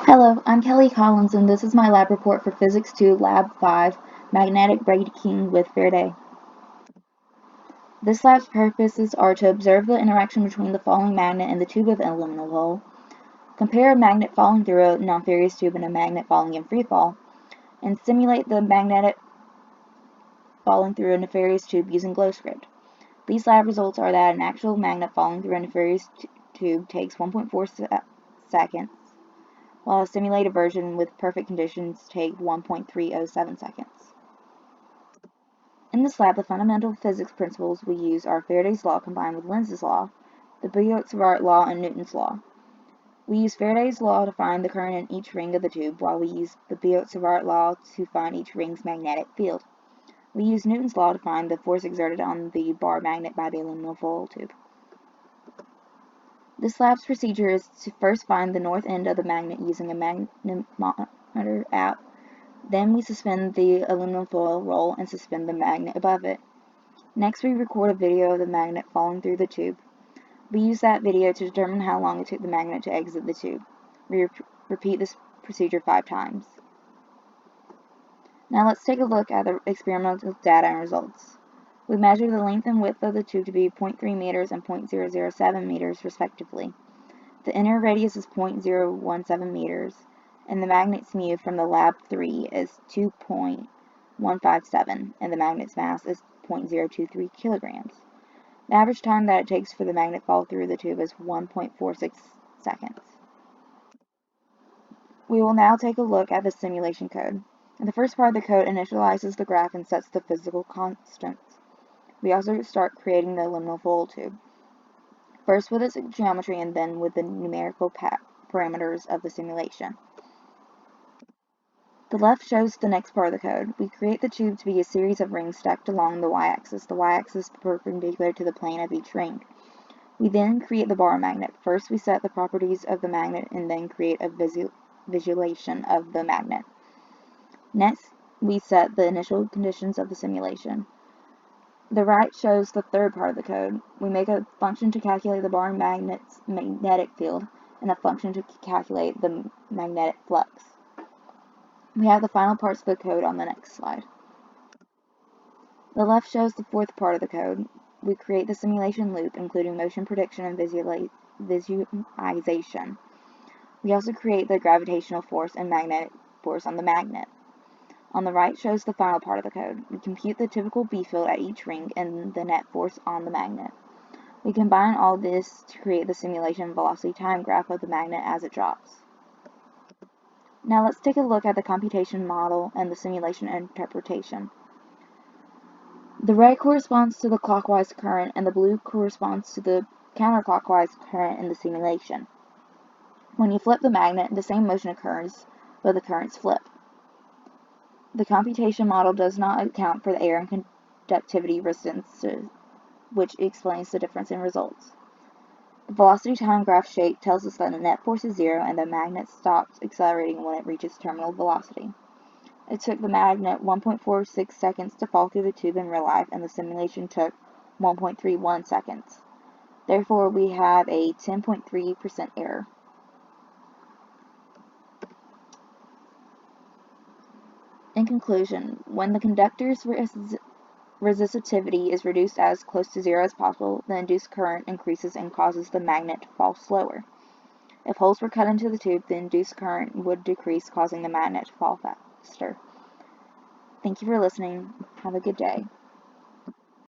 Hello, I'm Kelly Collins, and this is my lab report for Physics 2, Lab 5, Magnetic Braking with Faraday. This lab's purposes are to observe the interaction between the falling magnet and the tube of an aluminum hole, compare a magnet falling through a non-ferrous tube and a magnet falling in free fall, and simulate the magnetic falling through a nefarious tube using glow script. These lab results are that an actual magnet falling through a nefarious tube takes 1.4 seconds, while a simulated version with perfect conditions take 1.307 seconds. In this lab, the fundamental physics principles we use are Faraday's law combined with Lenz's law, the Biot-Savart law, and Newton's law. We use Faraday's law to find the current in each ring of the tube, while we use the Biot-Savart law to find each ring's magnetic field. We use Newton's law to find the force exerted on the bar magnet by the aluminum foil tube. This lab's procedure is to first find the north end of the magnet using a magnetometer app. Then we suspend the aluminum foil roll and suspend the magnet above it. Next, we record a video of the magnet falling through the tube. We use that video to determine how long it took the magnet to exit the tube. We repeat this procedure 5 times. Now let's take a look at the experimental data and results. We measure the length and width of the tube to be 0.3 meters and 0.007 meters respectively. The inner radius is 0.017 meters, and the magnet's mu from the Lab 3 is 2.157, and the magnet's mass is 0.023 kilograms. The average time that it takes for the magnet to fall through the tube is 1.46 seconds. We will now take a look at the simulation code. In the first part of the code initializes the graph and sets the physical constants. We also start creating the aluminum foil tube, first with its geometry and then with the numerical parameters of the simulation. The left shows the next part of the code. We create the tube to be a series of rings stacked along the y-axis, the y-axis perpendicular to the plane of each ring. We then create the bar magnet. First we set the properties of the magnet and then create a visualization of the magnet. Next, we set the initial conditions of the simulation. The right shows the third part of the code. We make a function to calculate the bar magnet's magnetic field and a function to calculate the magnetic flux. We have the final parts of the code on the next slide. The left shows the fourth part of the code. We create the simulation loop, including motion prediction and visualization. We also create the gravitational force and magnetic force on the magnet. On the right shows the final part of the code. We compute the typical B field at each ring and the net force on the magnet. We combine all this to create the simulation velocity time graph of the magnet as it drops. Now let's take a look at the computation model and the simulation interpretation. The red corresponds to the clockwise current and the blue corresponds to the counterclockwise current in the simulation. When you flip the magnet, the same motion occurs, but the currents flip. The computation model does not account for the air and conductivity resistance, which explains the difference in results. The velocity time graph shape tells us that the net force is 0 and the magnet stops accelerating when it reaches terminal velocity. It took the magnet 1.46 seconds to fall through the tube in real life, and the simulation took 1.31 seconds. Therefore, we have a 10.3% error. In conclusion, when the conductor's resistivity is reduced as close to 0 as possible, the induced current increases and causes the magnet to fall slower. If holes were cut into the tube, the induced current would decrease, causing the magnet to fall faster. Thank you for listening. Have a good day.